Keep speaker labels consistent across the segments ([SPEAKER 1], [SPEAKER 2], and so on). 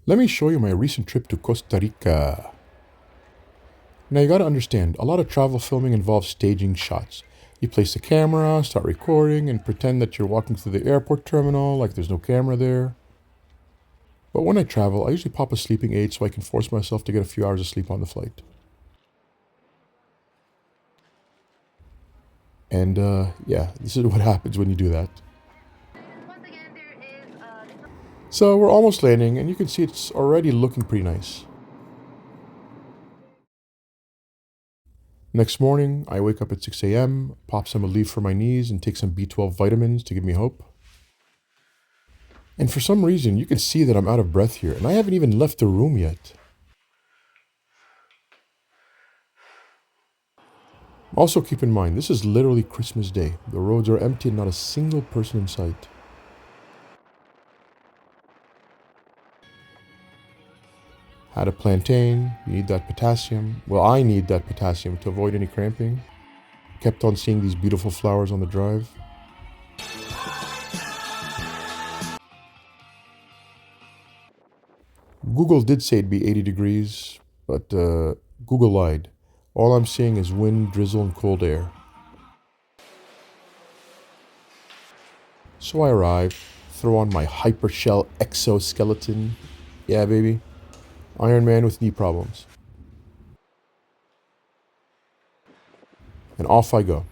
[SPEAKER 1] Let me show you my recent trip to Costa Rica. Now you gotta understand, a lot of travel filming involves staging shots. You place the camera, start recording, and pretend that you're walking through the airport terminal like there's no camera there. But when I travel, I usually pop a sleeping aid so I can force myself to get a few hours of sleep on the flight. And yeah, this is what happens when you do that. So we're almost landing, and you can see it's already looking pretty nice. Next morning, I wake up at 6 a.m., pop some Aleve for my knees, and take some B12 vitamins to give me hope. And for some reason, you can see that I'm out of breath here, and I haven't even left the room yet. Also, keep in mind, this is literally Christmas Day. The roads are empty and not a single person in sight. Had a plantain, you need that potassium. Well, I need that potassium to avoid any cramping. Kept on seeing these beautiful flowers on the drive. Google did say it'd be 80 degrees, but Google lied. All I'm seeing is wind, drizzle, and cold air. So I arrive, throw on my hypershell exoskeleton. Yeah, baby. Iron Man with knee problems. And off I go.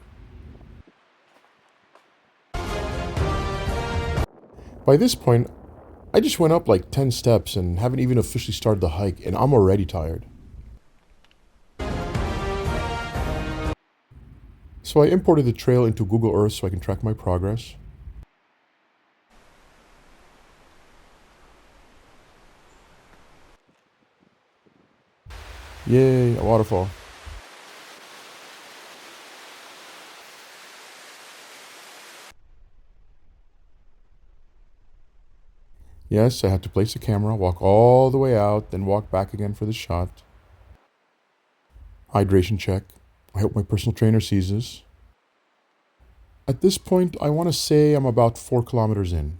[SPEAKER 1] By this point, I just went up like 10 steps and haven't even officially started the hike, and I'm already tired. So I imported the trail into Google Earth so I can track my progress. Yay, a waterfall. Yes, I had to place the camera, walk all the way out, then walk back again for the shot. Hydration check. I hope my personal trainer sees this. At this point, I want to say I'm about 4 kilometers in.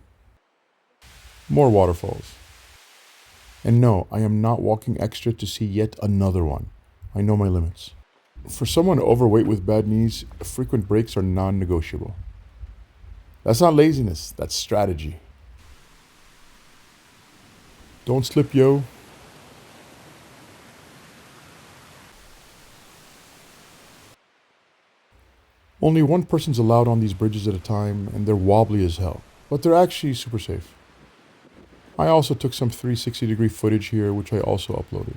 [SPEAKER 1] More waterfalls. And no, I am not walking extra to see yet another one. I know my limits. For someone overweight with bad knees, frequent breaks are non-negotiable. That's not laziness, that's strategy. Don't slip, yo. Only one person's allowed on these bridges at a time, and they're wobbly as hell. But they're actually super safe. I also took some 360-degree footage here, which I also uploaded.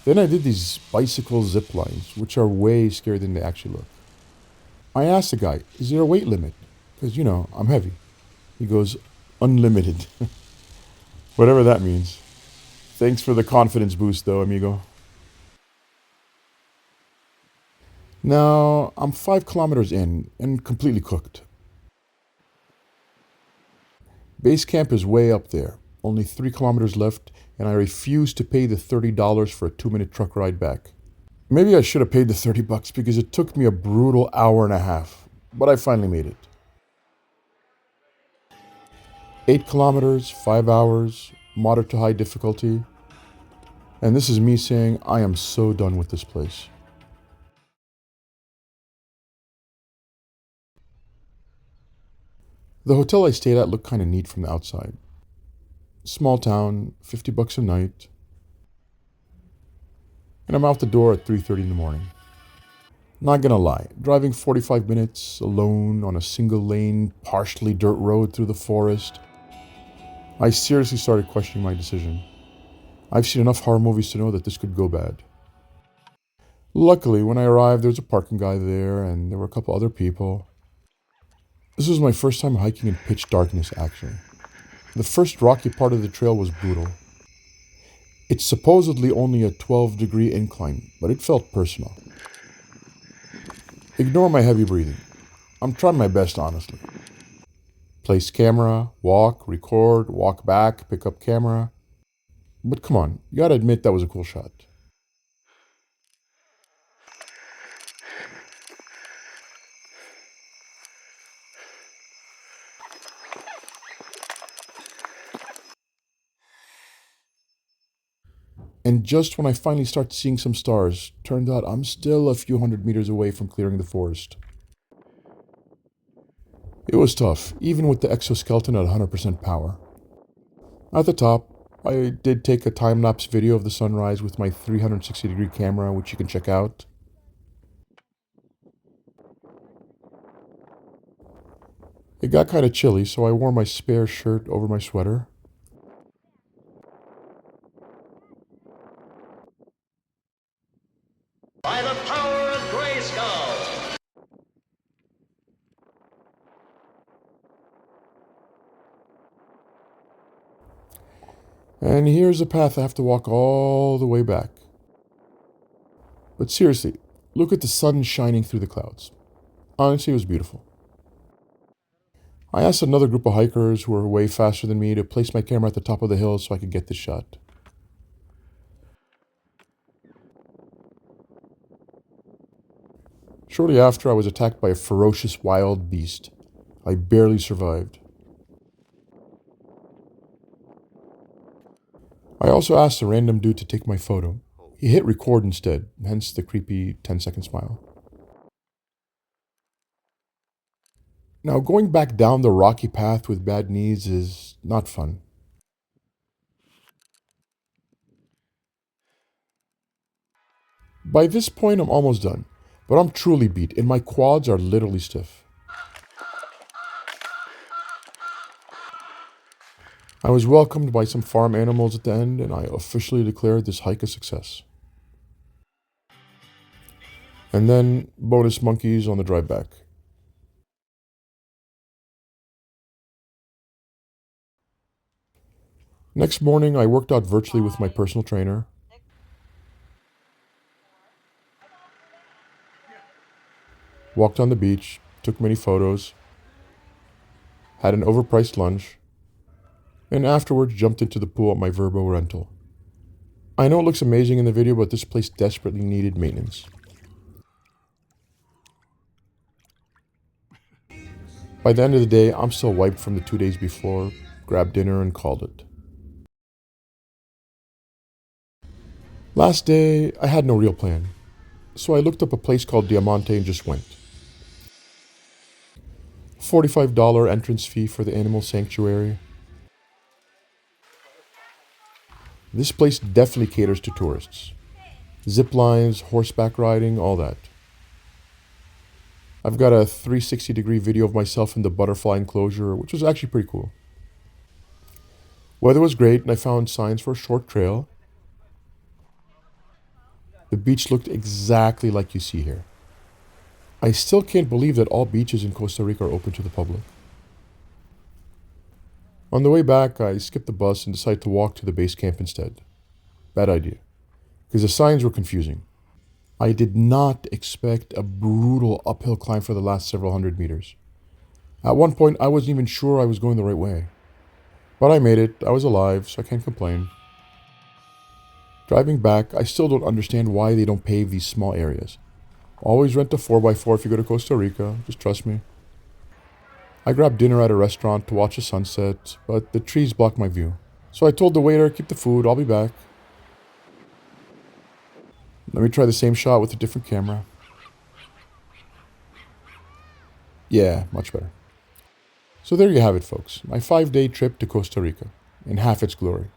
[SPEAKER 1] Then I did these bicycle zip lines, which are way scarier than they actually look. I asked the guy, is there a weight limit? Because, I'm heavy. He goes, unlimited. Whatever that means. Thanks for the confidence boost, though, amigo. Now, I'm 5 kilometers in and completely cooked. Base camp is way up there, only 3 kilometers left, and I refuse to pay the $30 for a 2-minute truck ride back. Maybe I should have paid the $30 because it took me a brutal hour and a half, but I finally made it. 8 kilometers, 5 hours, moderate to high difficulty. And this is me saying I am so done with this place. The hotel I stayed at looked kind of neat from the outside. Small town, $50 a night. And I'm out the door at 3:30 in the morning. Not gonna lie, driving 45 minutes alone on a single lane, partially dirt road through the forest, I seriously started questioning my decision. I've seen enough horror movies to know that this could go bad. Luckily, when I arrived, there was a parking guy there, and there were a couple other people. This was my first time hiking in pitch darkness, actually. The first rocky part of the trail was brutal. It's supposedly only a 12-degree incline, but it felt personal. Ignore my heavy breathing. I'm trying my best, honestly. Place camera, walk, record, walk back, pick up camera. But come on, you gotta admit that was a cool shot. And just when I finally start seeing some stars, turned out I'm still a few hundred meters away from clearing the forest. It was tough, even with the exoskeleton at 100% power. At the top, I did take a time-lapse video of the sunrise with my 360-degree camera, which you can check out. It got kind of chilly, so I wore my spare shirt over my sweater.
[SPEAKER 2] By the power of Grayskull!
[SPEAKER 1] And here's a path I have to walk all the way back. But seriously, look at the sun shining through the clouds. Honestly, it was beautiful. I asked another group of hikers who were way faster than me to place my camera at the top of the hill so I could get this shot. Shortly after, I was attacked by a ferocious wild beast. I barely survived. I also asked a random dude to take my photo. He hit record instead, hence the creepy 10-second smile. Now, going back down the rocky path with bad knees is not fun. By this point, I'm almost done, but I'm truly beat, and my quads are literally stiff. I was welcomed by some farm animals at the end, and I officially declared this hike a success. And then, bonus monkeys on the drive back. Next morning, I worked out virtually with my personal trainer. Walked on the beach, took many photos, had an overpriced lunch, and afterwards jumped into the pool at my Verbo rental. I know it looks amazing in the video, but this place desperately needed maintenance. By the end of the day, I'm still wiped from the 2 days before, grabbed dinner and called it. Last day, I had no real plan, so I looked up a place called Diamante and just went. $45 entrance fee for the animal sanctuary. This place definitely caters to tourists. Zip lines, horseback riding, all that. I've got a 360-degree video of myself in the butterfly enclosure, which was actually pretty cool. Weather was great, and I found signs for a short trail. The beach looked exactly like you see here. I still can't believe that all beaches in Costa Rica are open to the public. On the way back, I skipped the bus and decided to walk to the base camp instead. Bad idea, because the signs were confusing. I did not expect a brutal uphill climb for the last several hundred meters. At one point, I wasn't even sure I was going the right way. But I made it, I was alive, so I can't complain. Driving back, I still don't understand why they don't pave these small areas. Always rent a 4x4 if you go to Costa Rica, just trust me. I grabbed dinner at a restaurant to watch the sunset, but the trees blocked my view. So I told the waiter, keep the food, I'll be back. Let me try the same shot with a different camera. Yeah, much better. So there you have it, folks. My 5-day trip to Costa Rica, in half its glory.